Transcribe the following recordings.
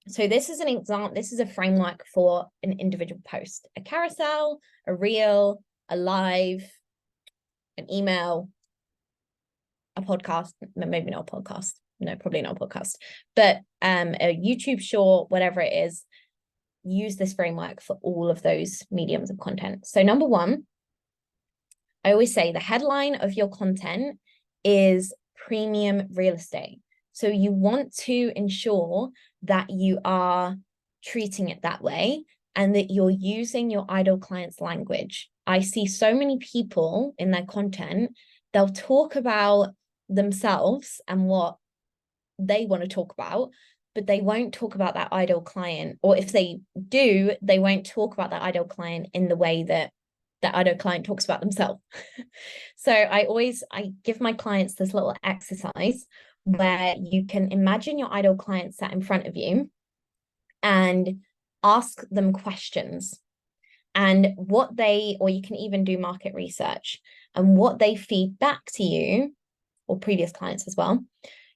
So this is an example, this is a framework for an individual post, a carousel, a reel, a live, an email, a podcast, maybe not a podcast, no, probably not a podcast, but a YouTube short, whatever it is, use this framework for all of those mediums of content. So number one, I always say the headline of your content is premium real estate. So you want to ensure that you are treating it that way and that you're using your ideal client's language. I see so many people in their content, they'll talk about themselves and what they want to talk about, but they won't talk about that ideal client. Or if they do, they won't talk about that ideal client in the way that that ideal client talks about themselves. So I give my clients this little exercise where you can imagine your ideal client sat in front of you and ask them questions, and what they, or you can even do market research, and what they feed back to you, or previous clients as well,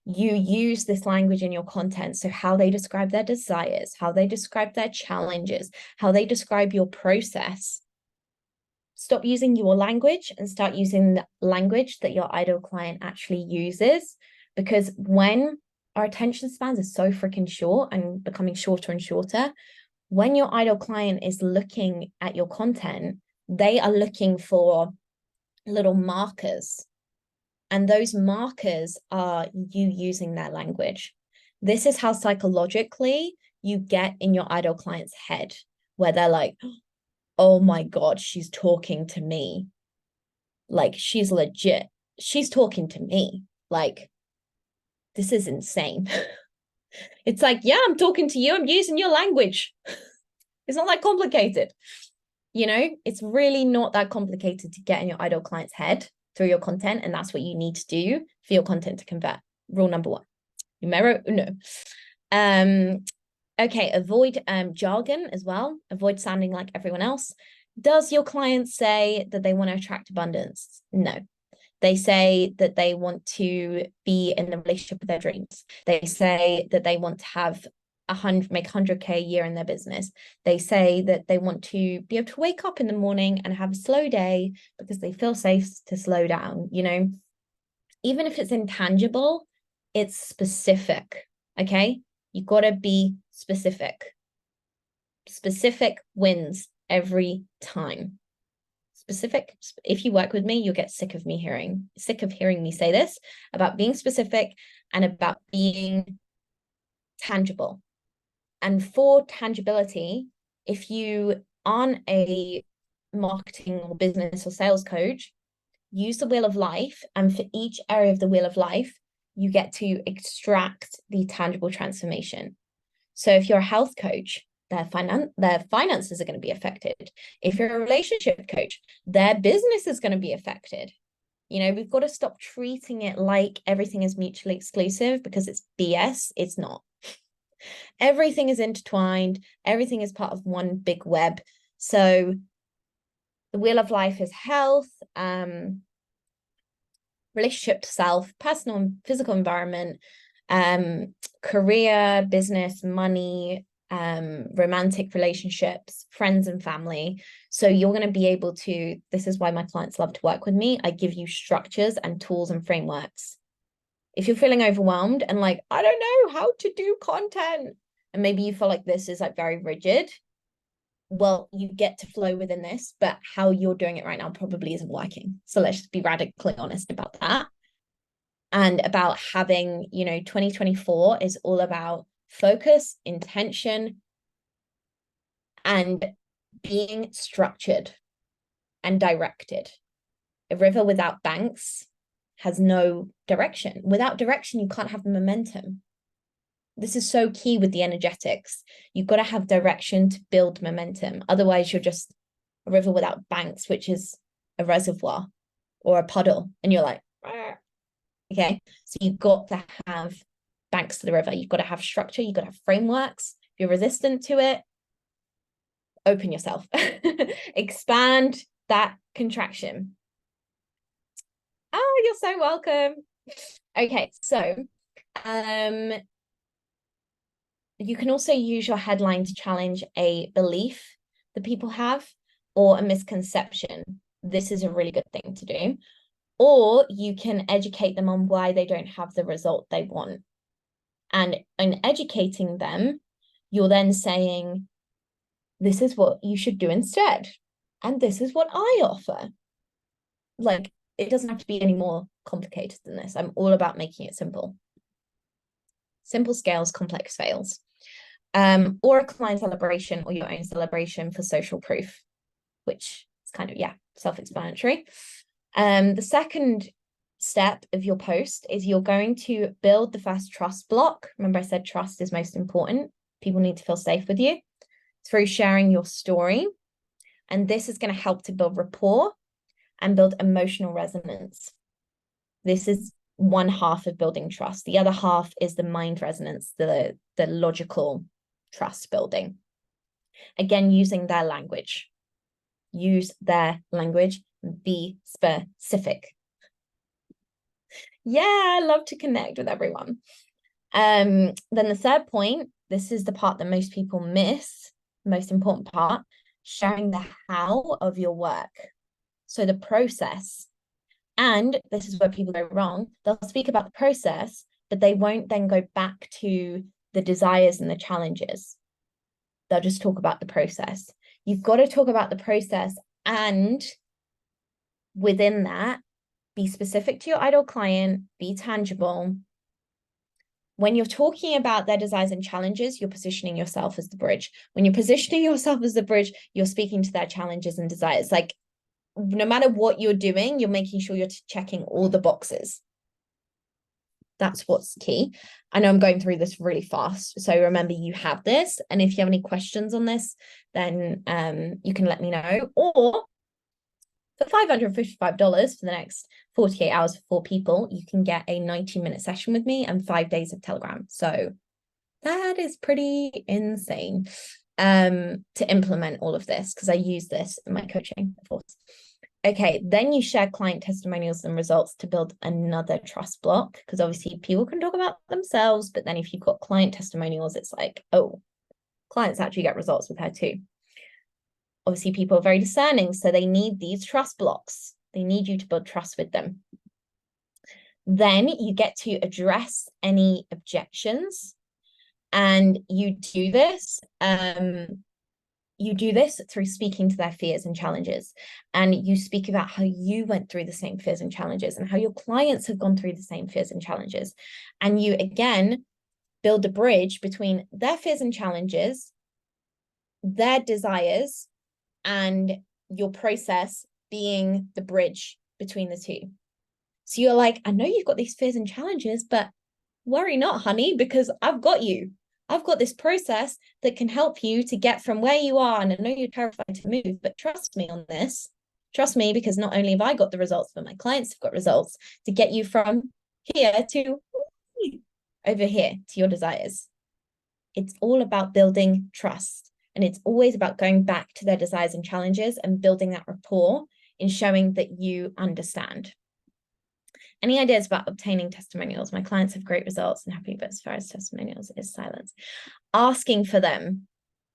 you use this language in your content. So how they describe their desires, how they describe their challenges, how they describe your process. Stop using your language and start using the language that your ideal client actually uses. Because when our attention spans are so freaking short and becoming shorter and shorter, when your ideal client is looking at your content, they are looking for little markers. And those markers are you using their language. This is how psychologically you get in your ideal client's head, where they're like, oh my God, she's talking to me. Like, she's legit. She's talking to me. Like, this is insane. It's like, yeah, I'm talking to you. I'm using your language. It's not that complicated. You know, it's really not that complicated to get in your ideal client's head through your content. And that's what you need to do for your content to convert. Rule number one. Numero uno. Okay, avoid jargon as well. Avoid sounding like everyone else. Does your client say that they want to attract abundance? No. They say that they want to be in the relationship with their dreams. They say that they want to have make 100K a year in their business. They say that they want to be able to wake up in the morning and have a slow day because they feel safe to slow down. You know, even if it's intangible, it's specific. Okay, you got to be specific. Specific wins every time. Specific. If you work with me, you'll get sick of hearing me say this about being specific and about being tangible. And for tangibility, if you aren't a marketing or business or sales coach, use the wheel of life. And for each area of the wheel of life, you get to extract the tangible transformation. So if you're a health coach, their finances are going to be affected. If you're a relationship coach, their business is going to be affected. You know, we've got to stop treating it like everything is mutually exclusive, because it's BS. It's not. Everything is intertwined. Everything is part of one big web. So the wheel of life is health, relationship to self, personal and physical environment, career, business, money, romantic relationships, friends and family. So you're going to be able to, this is why my clients love to work with me. I give you structures and tools and frameworks. If you're feeling overwhelmed and like, I don't know how to do content, and maybe you feel like this is like very rigid, well, you get to flow within this, but how you're doing it right now probably isn't working. So let's just be radically honest about that. And about having, you know, 2024 is all about focus, intention, and being structured and directed. A river without banks has no direction. Without direction, you can't have momentum. This is so key with the energetics. You've got to have direction to build momentum. Otherwise, you're just a river without banks, which is a reservoir or a puddle. And you're like, Argh. Okay. So you've got to have banks to the river. You've got to have structure. You've got to have frameworks. If you're resistant to it, open yourself. Expand that contraction. Oh, you're so welcome. Okay. So, You can also use your headline to challenge a belief that people have or a misconception. This is a really good thing to do. Or you can educate them on why they don't have the result they want. And in educating them, you're then saying, this is what you should do instead. And this is what I offer. Like, it doesn't have to be any more complicated than this. I'm all about making it simple. Simple scales, complex fails. Or a client celebration or your own celebration for social proof, which is kind of, self-explanatory. The second step of your post is you're going to build the first trust block. Remember, I said trust is most important. People need to feel safe with you through sharing your story. And this is going to help to build rapport and build emotional resonance. This is one half of building trust. The other half is the mind resonance, the logical trust building. Again, using their language. Use their language. Be specific. Yeah, I love to connect with everyone. Then the third point, this is the part that most people miss, the most important part, sharing the how of your work. So the process. And this is where people go wrong. They'll speak about the process, but they won't then go back to the desires and the challenges. They'll just talk about the process. You've got to talk about the process, and within that, be specific to your ideal client, be tangible. When you're talking about their desires and challenges, you're positioning yourself as the bridge. When you're positioning yourself as the bridge, you're speaking to their challenges and desires. Like, no matter what you're doing, you're making sure you're checking all the boxes. That's what's key. I know I'm going through this really fast, so remember you have this, and if you have any questions on this, then you can let me know. Or for $555 for the next 48 hours for 4 people, you can get a 90-minute session with me and 5 days of Telegram. So that is pretty insane to implement all of this, because I use this in my coaching, of course. Okay, then you share client testimonials and results to build another trust block, because obviously people can talk about themselves, but then if you've got client testimonials, it's like, oh, clients actually get results with her too. Obviously, people are very discerning, so they need these trust blocks. They need you to build trust with them. Then you get to address any objections, and you do this through speaking to their fears and challenges. And you speak about how you went through the same fears and challenges and how your clients have gone through the same fears and challenges. And you, again, build a bridge between their fears and challenges, their desires, and your process being the bridge between the two. So you're like, I know you've got these fears and challenges, but worry not, honey, because I've got you. I've got this process that can help you to get from where you are. And I know you're terrified to move, but trust me on this. Trust me, because not only have I got the results, but my clients have got results to get you from here to over here to your desires. It's all about building trust. And it's always about going back to their desires and challenges and building that rapport in showing that you understand. Any ideas about obtaining testimonials? My clients have great results and happy, but as far as testimonials is silence. Asking for them,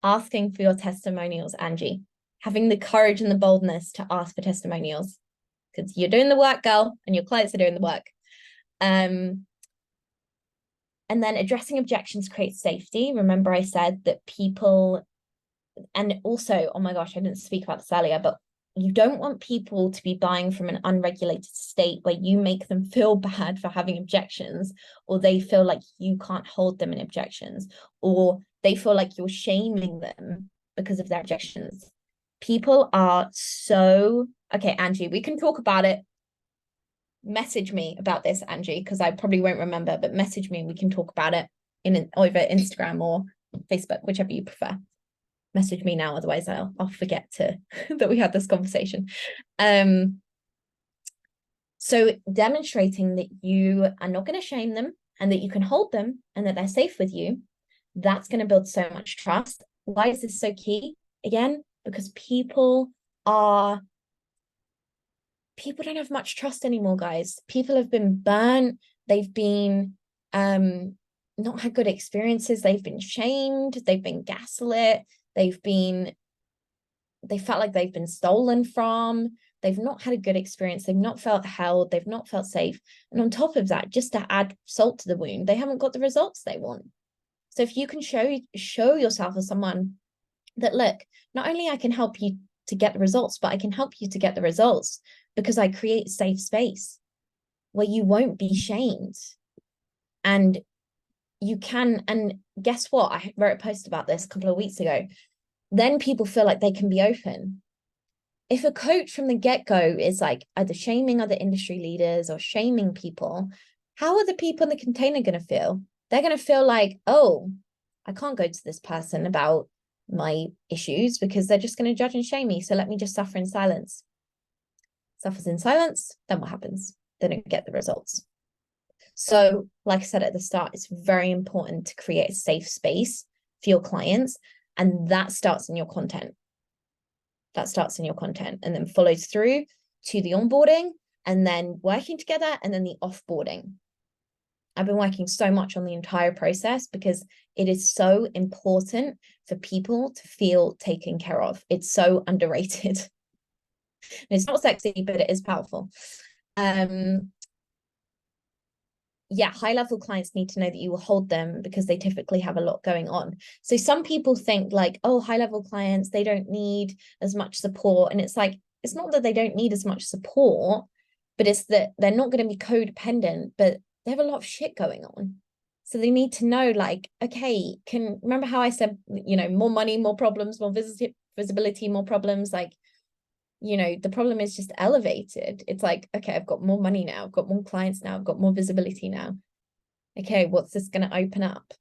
asking for your testimonials, Angie. Having the courage and the boldness to ask for testimonials, because you're doing the work, girl, and your clients are doing the work. And then addressing objections creates safety. Remember, I said that people, and also, oh my gosh, I didn't speak about this earlier, but you don't want people to be buying from an unregulated state where you make them feel bad for having objections, or they feel like you can't hold them in objections, or they feel like you're shaming them because of their objections. People are so, okay, Angie, we can talk about it. Message me about this, Angie, because I probably won't remember, but message me and we can talk about it in over Instagram or Facebook, whichever you prefer. Message me now, otherwise I'll forget to that we had this conversation. So demonstrating that you are not going to shame them and that you can hold them and that they're safe with you, that's going to build so much trust. Why is this so key? Again, because people don't have much trust anymore, guys. People have been burnt. They've been not had good experiences. They've been shamed, they've been gaslit, they felt like they've been stolen from, they've not had a good experience, they've not felt held, they've not felt safe. And on top of that, just to add salt to the wound, they haven't got the results they want. So if you can show yourself as someone that, look, not only I can help you to get the results, but I can help you to get the results because I create a safe space where you won't be shamed. And you can, and guess what? I wrote a post about this a couple of weeks ago. Then people feel like they can be open. If a coach from the get-go is like either shaming other industry leaders or shaming people, how are the people in the container going to feel? They're going to feel like, oh, I can't go to this person about my issues because they're just going to judge and shame me. So let me just suffer in silence. Suffers in silence, then what happens? They don't get the results. So, like I said at the start, it's very important to create a safe space for your clients. And that starts in your content. That starts in your content and then follows through to the onboarding and then working together and then the offboarding. I've been working so much on the entire process because it is so important for people to feel taken care of. It's so underrated. It's not sexy, but it is powerful. Yeah, high-level clients need to know that you will hold them because they typically have a lot going on. So some people think like, oh, high-level clients, they don't need as much support. And it's like, it's not that they don't need as much support, but it's that they're not going to be codependent, but they have a lot of shit going on. So they need to know like, okay, remember how I said, more money, more problems, more visibility, more problems, like, the problem is just elevated. It's like, okay, I've got more money now, I've got more clients now, I've got more visibility now. Okay, what's this going to open up?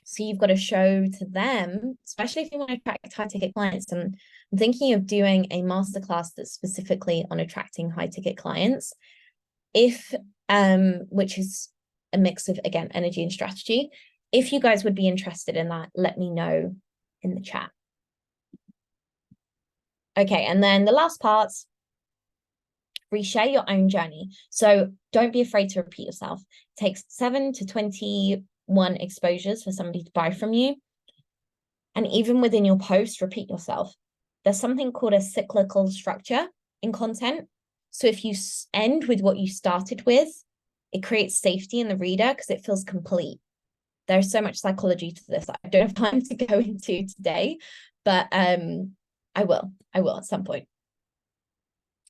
So you've got to show to them, especially if you want to attract high ticket clients. And I'm thinking of doing a masterclass that's specifically on attracting high ticket clients, which is a mix of, again, energy and strategy. If you guys would be interested in that, let me know in the chat. Okay, and then the last part, reshare your own journey. So don't be afraid to repeat yourself. It takes 7 to 21 exposures for somebody to buy from you. And even within your post, repeat yourself. There's something called a cyclical structure in content. So if you end with what you started with, it creates safety in the reader because it feels complete. There's so much psychology to this. I don't have time to go into today, but I will at some point.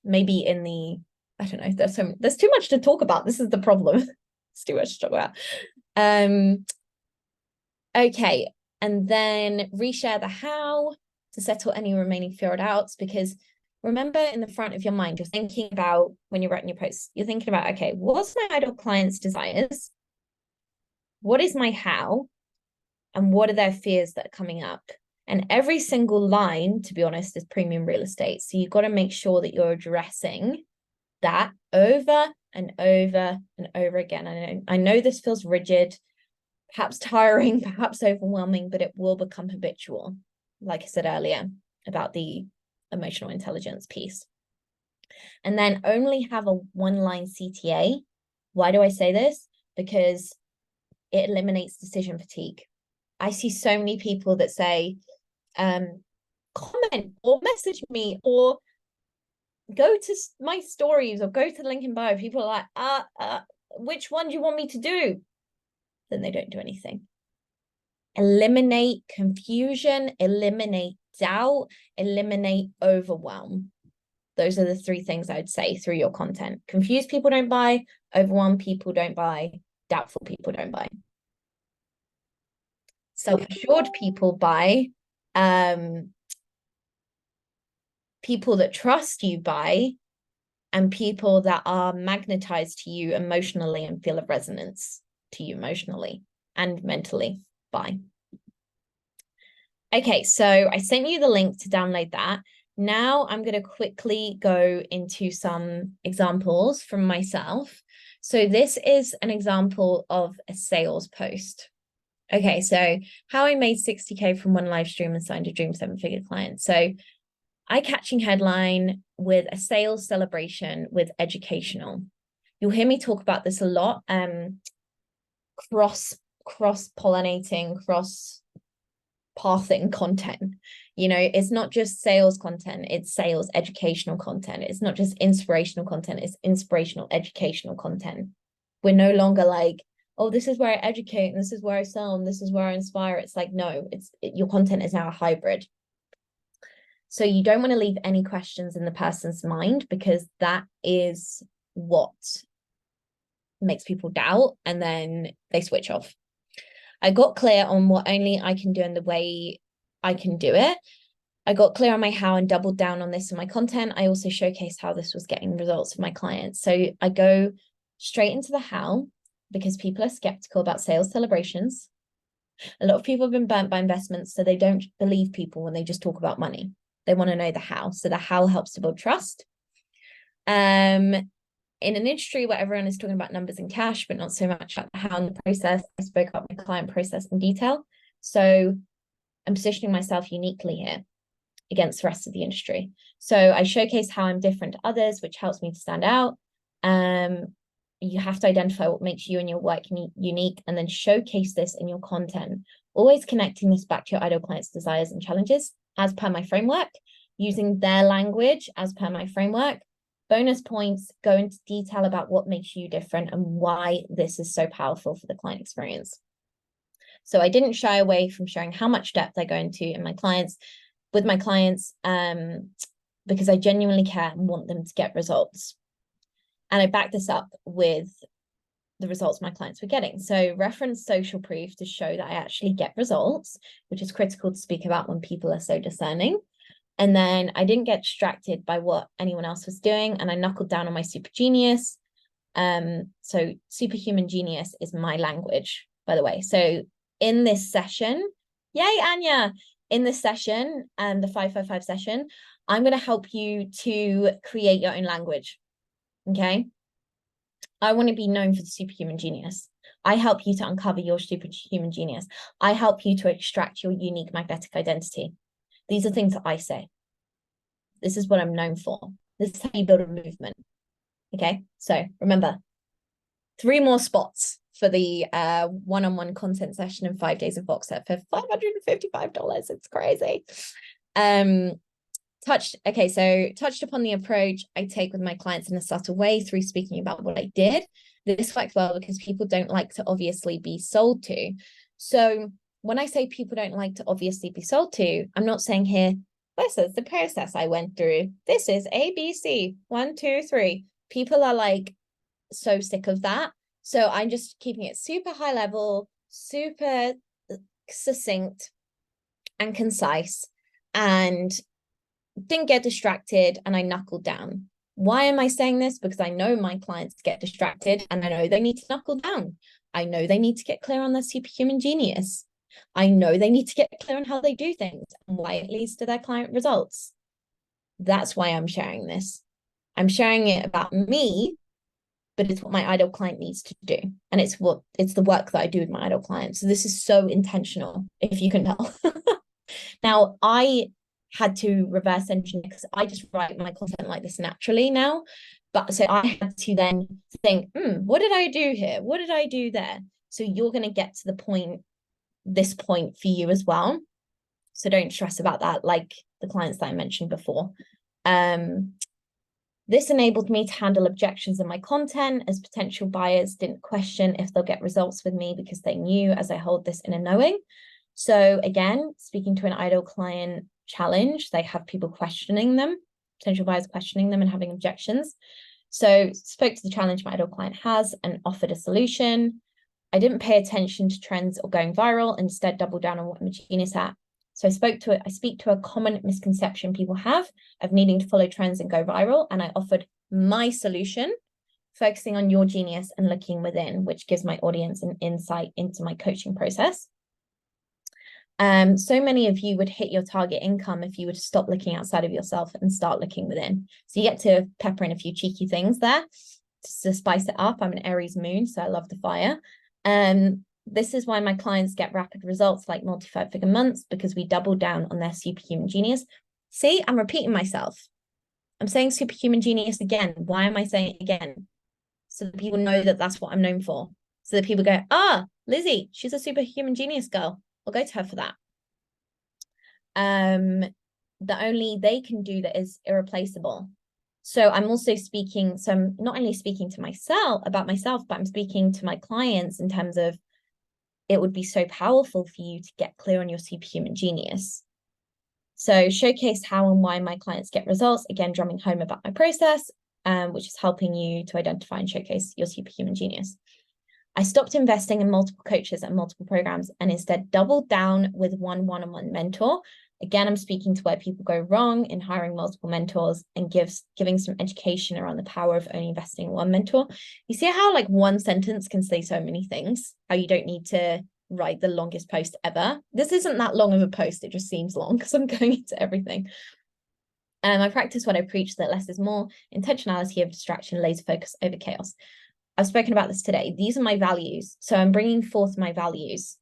Maybe I don't know, there's too much to talk about. This is the problem. It's too much to talk about. Okay, and then reshare the how to settle any remaining fear doubts, because remember, in the front of your mind, you're thinking about, when you're writing your posts, you're thinking about, okay, what's my ideal client's desires? What is my how? And what are their fears that are coming up? And every single line, to be honest, is premium real estate. So you've got to make sure that you're addressing that over and over and over again. I know this feels rigid, perhaps tiring, perhaps overwhelming, but it will become habitual. Like I said earlier about the emotional intelligence piece. And then only have a one-line CTA. Why do I say this? Because it eliminates decision fatigue. I see so many people that say, comment or message me or go to my stories or go to the link in bio. People are like, which one do you want me to do? Then they don't do anything. Eliminate confusion, eliminate doubt, eliminate overwhelm. Those are the 3 things I'd say through your content. Confused people don't buy, overwhelmed people don't buy, doubtful people don't buy. Self-assured people buy, people that trust you buy, and people that are magnetized to you emotionally and feel a resonance to you emotionally and mentally buy. Okay, so I sent you the link to download that. Now I'm going to quickly go into some examples from myself. So this is an example of a sales post. Okay, so how I made 60K from one live stream and signed a dream 7-figure client. So eye-catching headline with a sales celebration with educational. You'll hear me talk about this a lot. cross-pollinating, cross-pathing content. You know, it's not just sales content, it's sales educational content. It's not just inspirational content, it's inspirational educational content. We're no longer like, oh, this is where I educate, and this is where I sell, and this is where I inspire. It's like, no, your content is now a hybrid. So you don't want to leave any questions in the person's mind, because that is what makes people doubt, and then they switch off. I got clear on what only I can do and the way I can do it. I got clear on my how and doubled down on this in my content. I also showcased how this was getting results for my clients. So I go straight into the how, because people are skeptical about sales celebrations. A lot of people have been burnt by investments, so they don't believe people when they just talk about money. They want to know the how. So the how helps to build trust. In an industry where everyone is talking about numbers and cash, but not so much about the how and the process, I spoke about my client process in detail. So I'm positioning myself uniquely here against the rest of the industry. So I showcase how I'm different to others, which helps me to stand out. You have to identify what makes you and your work unique, and then showcase this in your content, always connecting this back to your ideal clients' desires and challenges as per my framework, using their language as per my framework. Bonus points, go into detail about what makes you different and why this is so powerful for the client experience. So I didn't shy away from showing how much depth I go into with my clients, because I genuinely care and want them to get results. And I back this up with the results my clients were getting. So reference social proof to show that I actually get results, which is critical to speak about when people are so discerning. And then I didn't get distracted by what anyone else was doing, and I knuckled down on my super genius. So superhuman genius is my language, by the way. So in this session, yay, Anya, in this session, the 555 session, I'm going to help you to create your own language. Okay. I want to be known for the superhuman genius. I help you to uncover your superhuman genius. I help you to extract your unique magnetic identity. These are things that I say. This is what I'm known for. This is how you build a movement. Okay. So remember, 3 more spots for the one-on-one content session and 5 days of Voxer for $555. It's crazy. Touched upon the approach I take with my clients in a subtle way through speaking about what I did. This works well because people don't like to obviously be sold to. So when I say people don't like to obviously be sold to, I'm not saying here, this is the process I went through. This is ABC, 1, 2, 3. People are like so sick of that. So I'm just keeping it super high level, super succinct and concise, and didn't get distracted, and I knuckled down. Why am I saying this? Because I know my clients get distracted, and I know they need to knuckle down. I know they need to get clear on their superhuman genius. I know they need to get clear on how they do things and why it leads to their client results. That's why I'm sharing this. I'm sharing it about me, but it's what my ideal client needs to do. And it's the work that I do with my ideal client. So this is so intentional, if you can tell. Now, I had to reverse engineer because I just write my content like this naturally now. But so I had to then think, what did I do here? What did I do there? So you're going to get to this point for you as well. So don't stress about that, like the clients that I mentioned before. This enabled me to handle objections in my content, as potential buyers didn't question if they'll get results with me because they knew, as I hold this in a knowing. So again, speaking to an ideal client challenge, they have people questioning them, potential buyers questioning them and having objections. So spoke to the challenge my ideal client has and offered a solution. I didn't pay attention to trends or going viral, instead double down on what I'm a genius at. So I speak to a common misconception people have of needing to follow trends and go viral. And I offered my solution, focusing on your genius and looking within, which gives my audience an insight into my coaching process. So many of you would hit your target income if you would stop looking outside of yourself and start looking within. So you get to pepper in a few cheeky things there to spice it up. I'm an Aries moon, so I love the fire. This is why my clients get rapid results like multi-5-figure months, because we double down on their superhuman genius. See, I'm repeating myself. I'm saying superhuman genius again. Why am I saying it again? So that people know that that's what I'm known for. So that people go, Lizzie, she's a superhuman genius girl. I'll go to her for that. The only they can do that is irreplaceable. So I'm also speaking, so I'm not only speaking to myself about myself, but I'm speaking to my clients in terms of it would be so powerful for you to get clear on your superhuman genius. So showcase how and why my clients get results, again, drumming home about my process, which is helping you to identify and showcase your superhuman genius. I stopped investing in multiple coaches and multiple programs and instead doubled down with one-on-one mentor. Again, I'm speaking to where people go wrong in hiring multiple mentors and giving some education around the power of only investing in one mentor. You see how like one sentence can say so many things, how you don't need to write the longest post ever. This isn't that long of a post, it just seems long because I'm going into everything. I practice what I preach, that less is more, intentionality over distraction, laser focus over chaos. I've spoken about this today. These are my values. So I'm bringing forth my values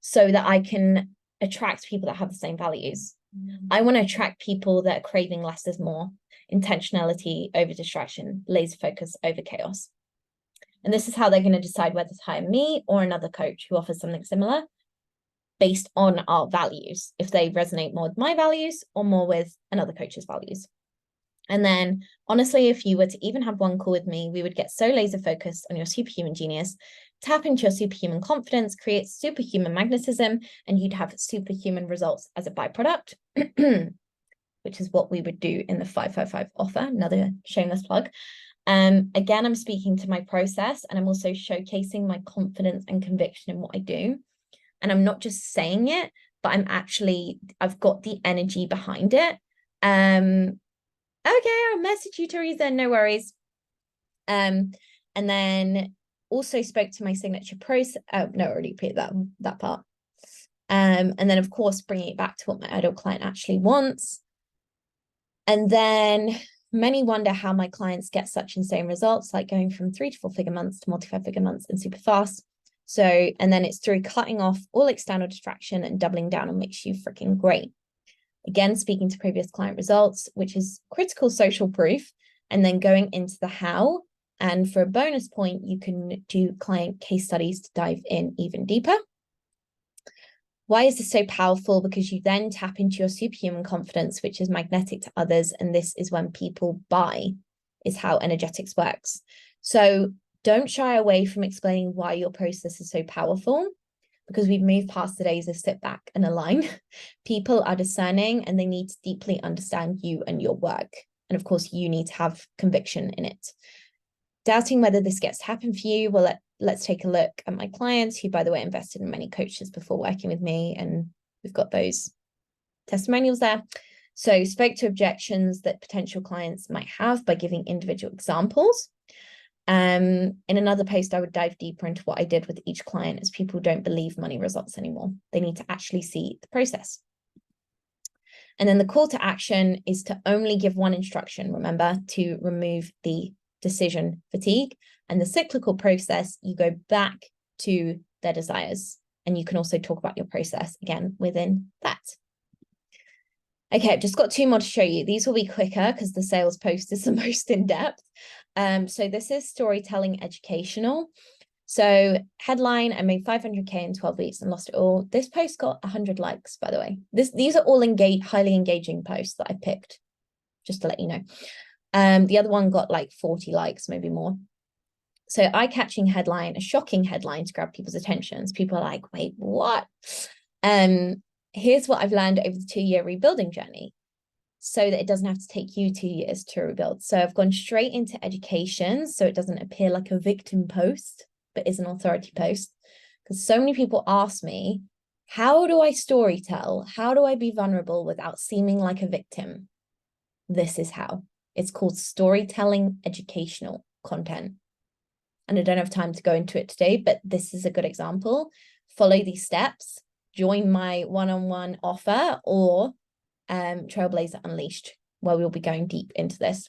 so that I can attract people that have the same values. I want to attract people that are craving less is more, intentionality over distraction, laser focus over chaos. And this is how they're going to decide whether to hire me or another coach who offers something similar based on our values, if they resonate more with my values or more with another coach's values. And then, honestly, if you were to even have one call with me, we would get so laser focused on your superhuman genius, tap into your superhuman confidence, create superhuman magnetism, and you'd have superhuman results as a byproduct, which is what we would do in the 555 offer, another shameless plug. Again, I'm speaking to my process and I'm also showcasing my confidence and conviction in what I do. And I'm not just saying it, but I've got the energy behind it. Okay, I'll message you, Teresa, no worries. And then also spoke to my signature process. Oh, no, I already repeated that part. And then, of course, bringing it back to what my ideal client actually wants. And then many wonder how my clients get such insane results, like going from 3 to 4 figure months to multi-5 figure months and super fast. So, and then it's through cutting off all external distraction and doubling down on makes you freaking great. Again, speaking to previous client results, which is critical social proof, and then going into the how. And for a bonus point, you can do client case studies to dive in even deeper. Why is this so powerful? Because you then tap into your superhuman confidence, which is magnetic to others. And this is when people buy, is how energetics works. So don't shy away from explaining why your process is so powerful, because we've moved past the days of sit back and align. People are discerning and they need to deeply understand you and your work. And of course, you need to have conviction in it. Doubting whether this gets to happen for you, well, let's take a look at my clients who, by the way, invested in many coaches before working with me. And we've got those testimonials there. So spoke to objections that potential clients might have by giving individual examples. In another post, I would dive deeper into what I did with each client, as people don't believe money results anymore. They need to actually see the process. And then the call to action is to only give one instruction, remember, to remove the decision fatigue. And the cyclical process, you go back to their desires. And you can also talk about your process again within that. Okay, I've just got 2 more to show you. These will be quicker because the sales post is the most in-depth. So this is storytelling educational. So headline, I made 500K in 12 weeks and lost it all. This post got 100 likes, by the way. These are all highly engaging posts that I picked, just to let you know. The other one got like 40 likes, maybe more. So eye-catching headline, a shocking headline to grab people's attentions. People are like, wait, what? Here's what I've learned over the 2-year rebuilding journey, so that it doesn't have to take you 2 years to rebuild. So I've gone straight into education, so it doesn't appear like a victim post, but is an authority post. Because so many people ask me, how do I storytell? How do I be vulnerable without seeming like a victim? This is how. It's called storytelling educational content. And I don't have time to go into it today, but this is a good example. Follow these steps, join my one-on-one offer, or Trailblazer Unleashed, where we'll be going deep into this.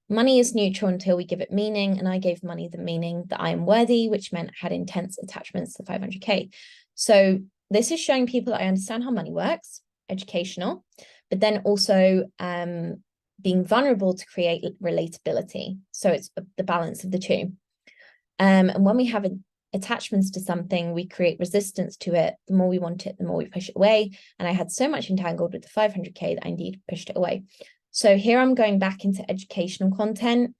Money is neutral until we give it meaning, and I gave money the meaning that I am worthy, which meant I had intense attachments to 500K. So this is showing people that I understand how money works, educational, but then also being vulnerable to create relatability. So it's the balance of the two. And when we have attachments to something, we create resistance to it. The more we want it, the more we push it away. And I had so much entangled with the 500K that I indeed pushed it away. So here I'm going back into educational content,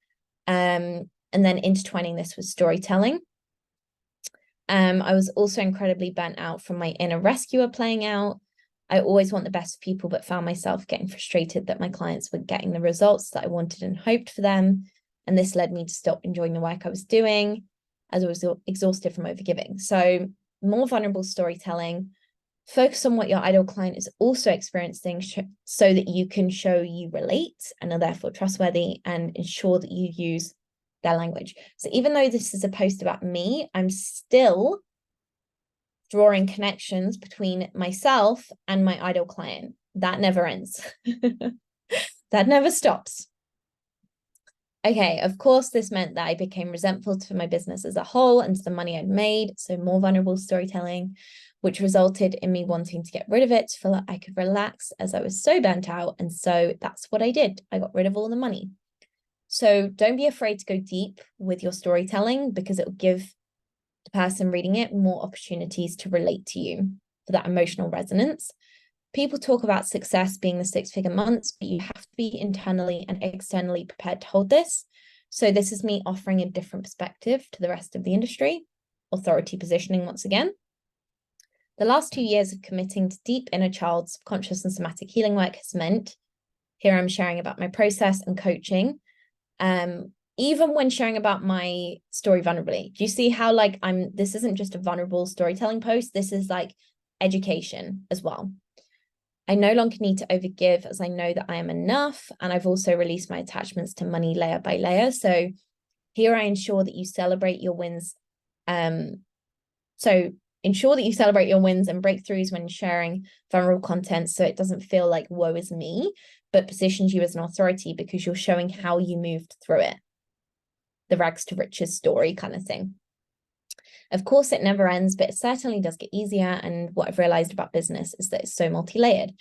and then intertwining this with storytelling. I was also incredibly burnt out from my inner rescuer playing out. I always want the best for people, but found myself getting frustrated that my clients were getting the results that I wanted and hoped for them. And this led me to stop enjoying the work I was doing, as I was exhausted from overgiving. So more vulnerable storytelling, focus on what your ideal client is also experiencing so that you can show you relate and are therefore trustworthy, and ensure that you use their language. So even though this is a post about me, I'm still drawing connections between myself and my ideal client. That never ends. That never stops. Okay, of course, this meant that I became resentful to my business as a whole and to the money I'd made. So more vulnerable storytelling, which resulted in me wanting to get rid of it to feel like I could relax, as I was so burnt out. And so that's what I did. I got rid of all the money. So don't be afraid to go deep with your storytelling, because it will give the person reading it more opportunities to relate to you for that emotional resonance. People talk about success being the 6-figure months, but you have to be internally and externally prepared to hold this. So this is me offering a different perspective to the rest of the industry. Authority positioning once again. The last 2 years of committing to deep inner child, subconscious and somatic healing work has meant, here I'm sharing about my process and coaching. Even when sharing about my story vulnerably, do you see how like this isn't just a vulnerable storytelling post, this is like education as well. I no longer need to overgive, as I know that I am enough. And I've also released my attachments to money layer by layer. So here I ensure that you celebrate your wins. So ensure that you celebrate your wins and breakthroughs when sharing vulnerable content, so it doesn't feel like woe is me, but positions you as an authority because you're showing how you moved through it. The rags to riches story kind of thing. Of course, it never ends, but it certainly does get easier. And what I've realized about business is that it's so multi-layered.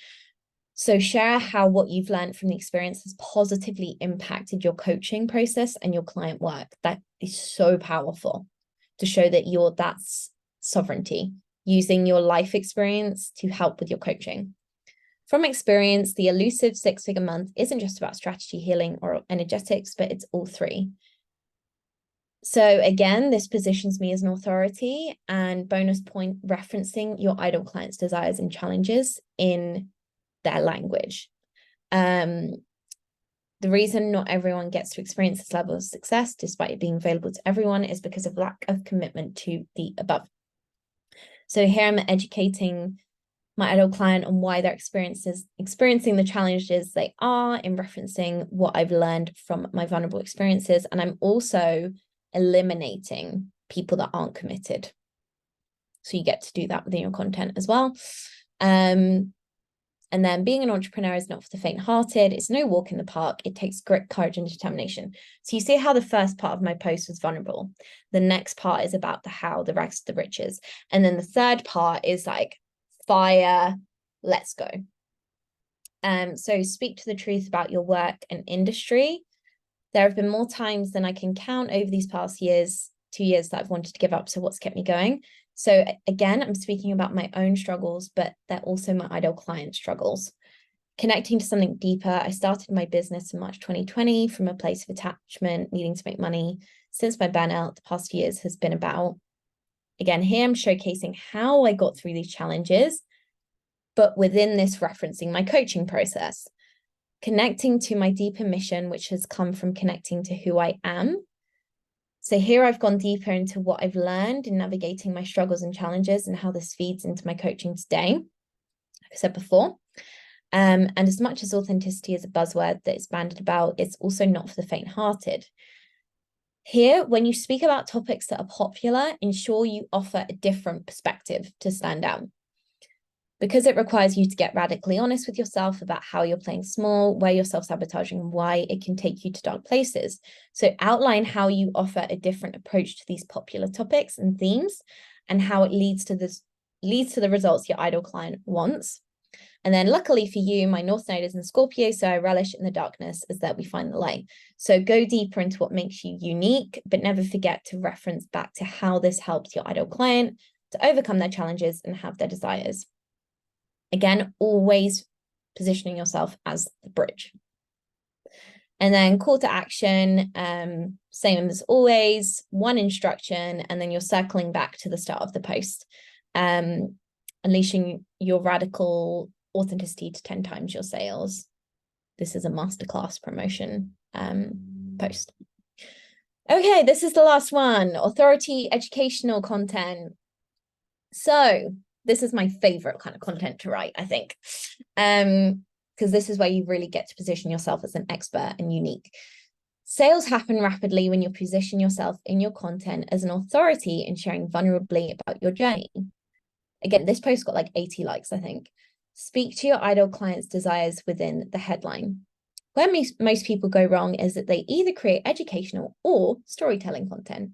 So share how what you've learned from the experience has positively impacted your coaching process and your client work. That is so powerful to show that that's sovereignty, using your life experience to help with your coaching. From experience, the elusive 6-figure month isn't just about strategy, healing, or energetics, but it's all three. So again, this positions me as an authority, and bonus point, referencing your ideal client's desires and challenges in their language. The reason not everyone gets to experience this level of success, despite it being available to everyone, is because of lack of commitment to the above. So here I'm educating my ideal client on why they're experiencing the challenges they are, in referencing what I've learned from my vulnerable experiences. And I'm also eliminating people that aren't committed. So you get to do that within your content as well. And then being an entrepreneur is not for the faint-hearted. It's no walk in the park. It takes grit, courage, and determination. So you see how the first part of my post was vulnerable. The next part is about the how, the rags to the riches. And then the third part is like, fire, let's go. So speak to the truth about your work and industry. There have been more times than I can count over these past 2 years that I've wanted to give up. So what's kept me going? So again, I'm speaking about my own struggles, but they're also my ideal client struggles. Connecting to something deeper, I started my business in March 2020 from a place of attachment, needing to make money. Since my burnout, the past few years has been about, again, here I'm showcasing how I got through these challenges, but within this referencing my coaching process. Connecting to my deeper mission, which has come from connecting to who I am. So here I've gone deeper into what I've learned in navigating my struggles and challenges and how this feeds into my coaching today, like I said before. And as much as authenticity is a buzzword that is bandied about, it's also not for the faint-hearted. Here, when you speak about topics that are popular, ensure you offer a different perspective to stand out, because it requires you to get radically honest with yourself about how you're playing small, where you're self-sabotaging, and why it can take you to dark places. So outline how you offer a different approach to these popular topics and themes, and how it leads to the results your ideal client wants. And then luckily for you, my North Node is in Scorpio, so I relish in the darkness as that we find the light. So go deeper into what makes you unique, but never forget to reference back to how this helps your ideal client to overcome their challenges and have their desires. Again, always positioning yourself as the bridge. And then call to action, same as always, one instruction, and then you're circling back to the start of the post, unleashing your radical authenticity to 10 times your sales. This is a masterclass promotion post. Okay, this is the last one, authority educational content. So this is my favorite kind of content to write, I think. Because this is where you really get to position yourself as an expert and unique. Sales happen rapidly when you position yourself in your content as an authority and sharing vulnerably about your journey. Again, this post got like 80 likes, I think. Speak to your ideal client's desires within the headline. Where most people go wrong is that they either create educational or storytelling content.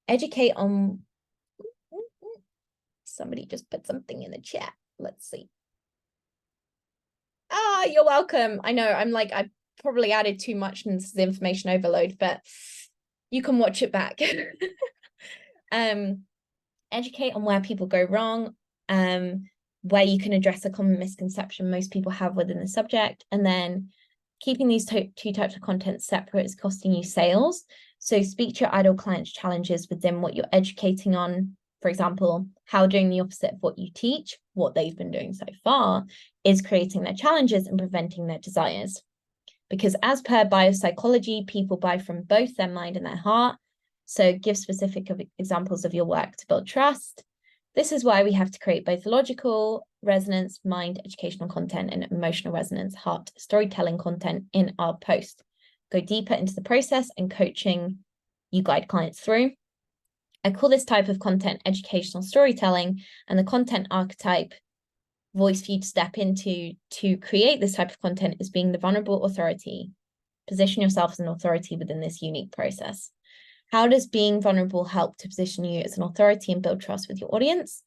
Educate on... Somebody just put something in the chat. Let's see. You're welcome. I know I probably added too much and this is information overload, but you can watch it back. Educate on where people go wrong, where you can address a common misconception most people have within the subject, and then keeping these two types of content separate is costing you sales. So speak to your ideal clients' challenges within what you're educating on. For example, how doing the opposite of what you teach, what they've been doing so far, is creating their challenges and preventing their desires. Because as per biopsychology, people buy from both their mind and their heart. So give specific examples of your work to build trust. This is why we have to create both logical resonance, mind, educational content, and emotional resonance, heart, storytelling content in our post. Go deeper into the process and coaching you guide clients through. I call this type of content educational storytelling, and the content archetype voice for you to step into to create this type of content is being the vulnerable authority. Position yourself as an authority within this unique process. How does being vulnerable help to position you as an authority and build trust with your audience?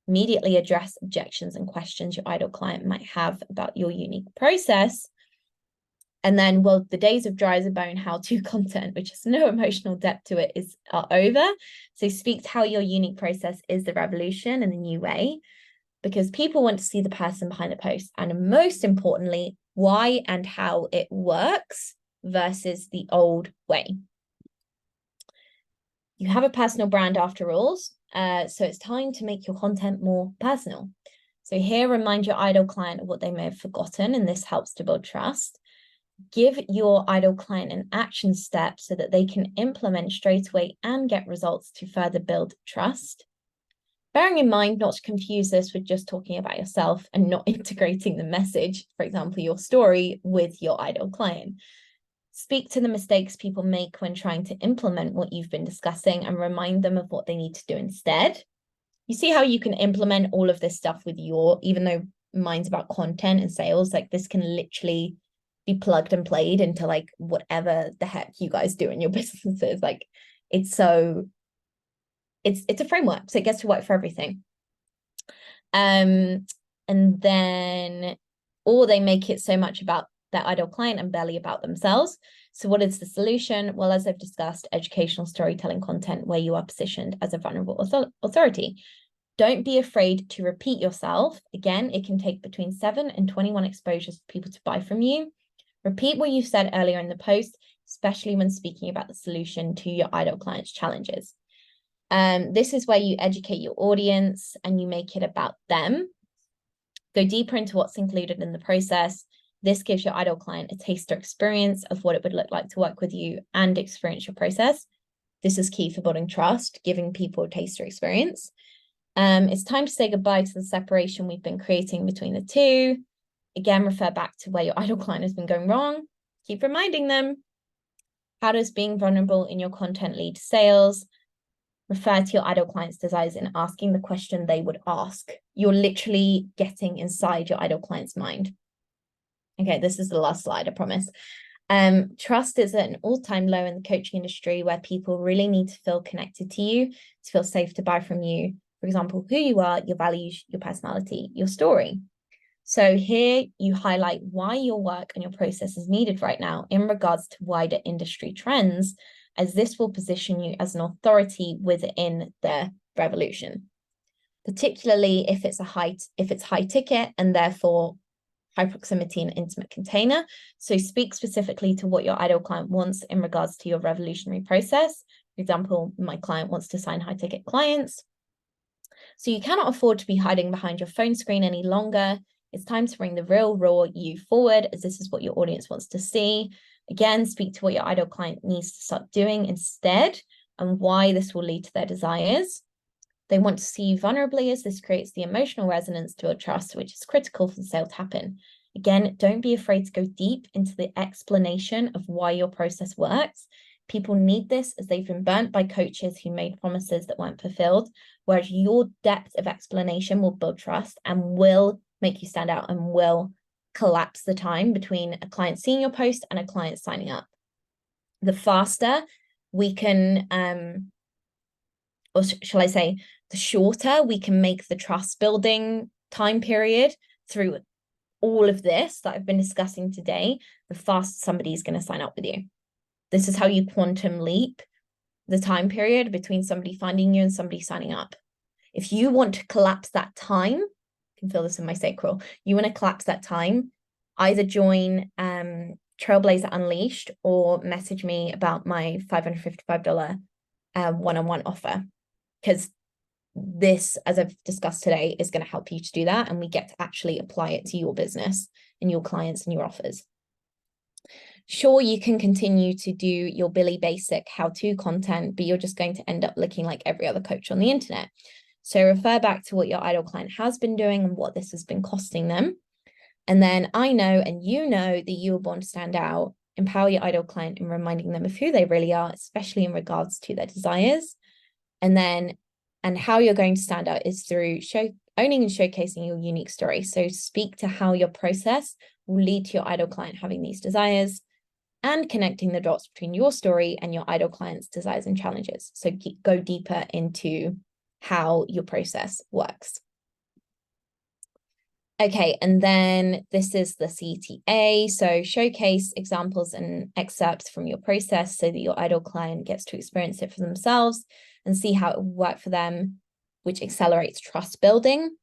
Immediately address objections and questions your ideal client might have about your unique process. And then, well, the days of dry as a bone how-to content, which has no emotional depth to it, are over. So speak to how your unique process is the revolution and the new way, because people want to see the person behind the post, and most importantly, why and how it works versus the old way. You have a personal brand after all, so it's time to make your content more personal. So here, remind your ideal client of what they may have forgotten, and this helps to build trust. Give your ideal client an action step so that they can implement straight away and get results to further build trust. Bearing in mind not to confuse this with just talking about yourself and not integrating the message, for example, your story, with your ideal client. Speak to the mistakes people make when trying to implement what you've been discussing and remind them of what they need to do instead. You see how you can implement all of this stuff with even though mine's about content and sales, like this can literally be plugged and played into like whatever the heck you guys do in your businesses. Like it's a framework, so it gets to work for everything. And then, or they make it so much about their ideal client and barely about themselves. So what is the solution? Well, as I've discussed, educational storytelling content where you are positioned as a vulnerable authority. Don't be afraid to repeat yourself. Again, it can take between 7 and 21 exposures for people to buy from you. Repeat what you said earlier in the post, especially when speaking about the solution to your ideal client's challenges. This is where you educate your audience and you make it about them. Go deeper into what's included in the process. This gives your ideal client a taster experience of what it would look like to work with you and experience your process. This is key for building trust, giving people a taster experience. It's time to say goodbye to the separation we've been creating between the two. Again, refer back to where your ideal client has been going wrong. Keep reminding them. How does being vulnerable in your content lead to sales? Refer to your ideal client's desires and asking the question they would ask. You're literally getting inside your ideal client's mind. Okay, this is the last slide, I promise. Trust is at an all-time low in the coaching industry where people really need to feel connected to you, to feel safe to buy from you. For example, who you are, your values, your personality, your story. So here you highlight why your work and your process is needed right now in regards to wider industry trends, as this will position you as an authority within the revolution, particularly if it's high ticket and therefore high proximity and intimate container. So speak specifically to what your ideal client wants in regards to your revolutionary process. For example, my client wants to sign high ticket clients. So you cannot afford to be hiding behind your phone screen any longer. It's time to bring the real raw you forward, as this is what your audience wants to see. Again, speak to what your ideal client needs to start doing instead and why this will lead to their desires. They want to see you vulnerably, as this creates the emotional resonance to build trust, which is critical for the sale to happen. Again, don't be afraid to go deep into the explanation of why your process works. People need this as they've been burnt by coaches who made promises that weren't fulfilled, whereas your depth of explanation will build trust and will make you stand out and will collapse the time between a client seeing your post and a client signing up. The faster we can, or shall I say, the shorter we can make the trust building time period through all of this that I've been discussing today, the faster somebody's going to sign up with you. This is how you quantum leap the time period between somebody finding you and somebody signing up. If you want to collapse that time, you can feel this in my sacral, you want to collapse that time, either join Trailblazer Unleashed or message me about my $555 one-on-one offer, because this, as I've discussed today, is going to help you to do that, and we get to actually apply it to your business and your clients and your offers. Sure, you can continue to do your Billy Basic how-to content, but you're just going to end up looking like every other coach on the internet. So refer back to what your ideal client has been doing and what this has been costing them. And then I know, and you know, that you were born to stand out. Empower your ideal client in reminding them of who they really are, especially in regards to their desires. And how you're going to stand out is through owning and showcasing your unique story. So speak to how your process will lead to your ideal client having these desires, and connecting the dots between your story and your ideal client's desires and challenges. So go deeper into how your process works. Okay, and then this is the CTA. So showcase examples and excerpts from your process so that your ideal client gets to experience it for themselves and see how it will work for them, which accelerates trust building.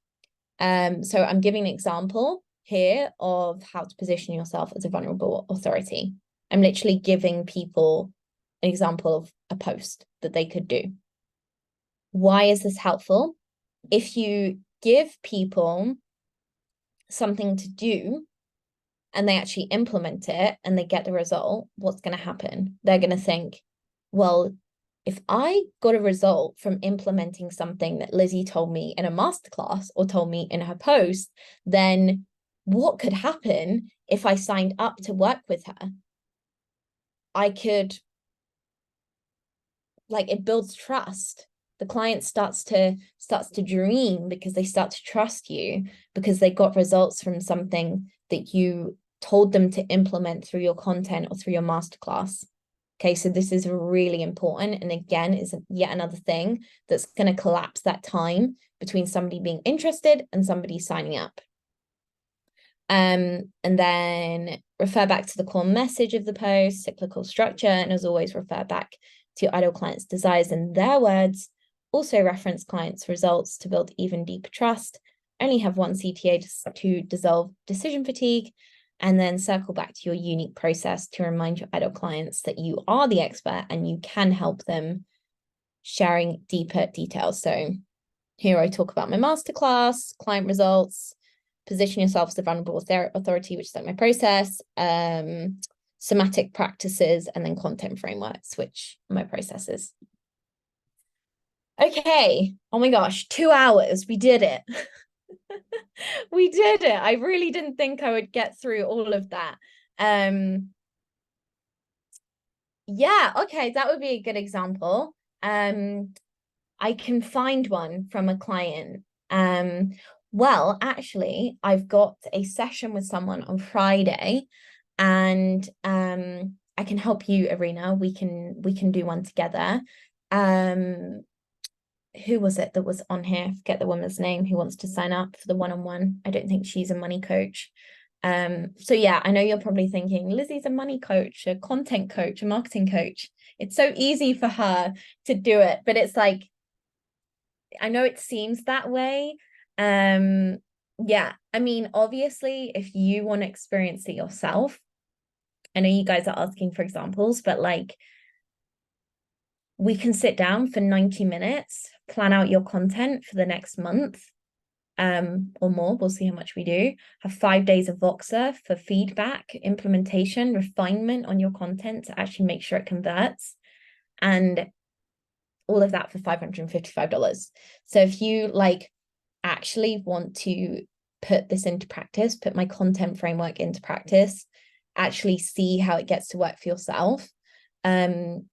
So I'm giving an example here of how to position yourself as a vulnerable authority. I'm literally giving people an example of a post that they could do. Why is this helpful? If you give people something to do and they actually implement it and they get the result, what's going to happen? They're going to think, well, if I got a result from implementing something that Lizzie told me in a masterclass or told me in her post, then what could happen if I signed up to work with her? I could, like, it builds trust. The client starts to dream because they start to trust you because they got results from something that you told them to implement through your content or through your masterclass. Okay, so this is really important. And again, is yet another thing that's going to collapse that time between somebody being interested and somebody signing up. And then refer back to the core message of the post, cyclical structure, and as always, refer back to your ideal client's desires and their words. Also reference clients' results to build even deeper trust. Only have one CTA to dissolve decision fatigue, and then circle back to your unique process to remind your ideal clients that you are the expert and you can help them, sharing deeper details. So here I talk about my masterclass, client results, position yourself as a vulnerable authority, which is like my process, somatic practices, and then content frameworks, which are my processes. Okay. Oh my gosh, 2 hours. We did it. We did it. I really didn't think I would get through all of that. Yeah, okay, that would be a good example. I can find one from a client. Well, actually, I've got a session with someone on Friday, and I can help you, Irina. We can do one together. who was it that was on here? I forget the woman's name who wants to sign up for the one-on-one. I don't think she's a money coach. So yeah, I know you're probably thinking Lizzie's a money coach, a content coach, a marketing coach. It's so easy for her to do it, but it's like, I know it seems that way. Yeah, I mean, obviously, if you want to experience it yourself, I know you guys are asking for examples, but like, we can sit down for 90 minutes, plan out your content for the next month, or more. We'll see how much we do. Have 5 days of Voxer for feedback, implementation, refinement on your content to actually make sure it converts. And all of that for $555. So if you like actually want to put this into practice, put my content framework into practice, actually see how it gets to work for yourself, then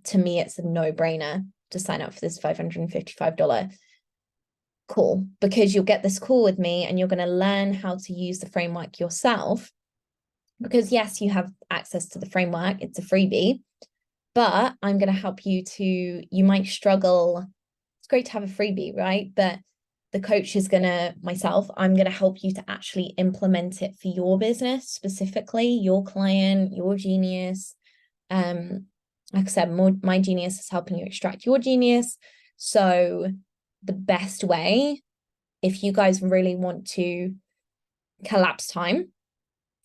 to me, it's a no-brainer to sign up for this $555 call, because you'll get this call with me and you're going to learn how to use the framework yourself. Because yes, you have access to the framework, it's a freebie, but I'm going to help you you might struggle. It's great to have a freebie, right? But the coach is I'm going to help you to actually implement it for your business, specifically your client, your genius. Like I said, my genius is helping you extract your genius. So the best way, if you guys really want to collapse time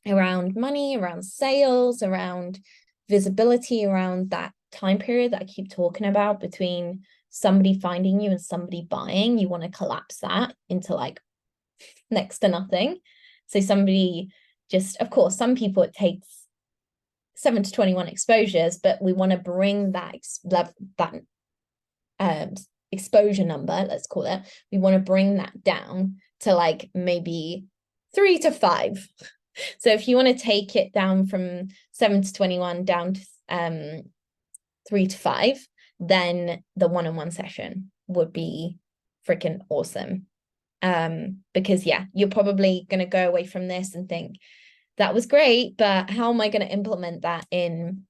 around money, around sales, around visibility, around that time period that I keep talking about between somebody finding you and somebody buying, you want to collapse that into like next to nothing. So somebody just, of course, some people it takes 7 to 21 exposures, but we want to bring that exposure number, let's call it, we want to bring that down to like maybe 3 to 5. So if you want to take it down from 7 to 21 down to 3 to 5, then the one-on-one session would be freaking awesome. Because yeah, you're probably going to go away from this and think, that was great, but how am I going to implement that in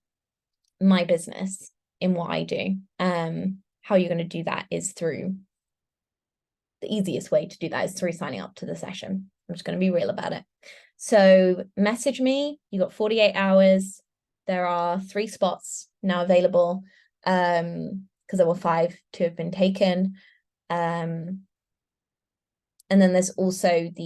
my business, in what I do? How you're going to do that is through, the easiest way to do that is through signing up to the session. I'm just going to be real about it. So message me. You got 48 hours. There are 3 spots now available, because there were 5 to have been taken. And then there's also the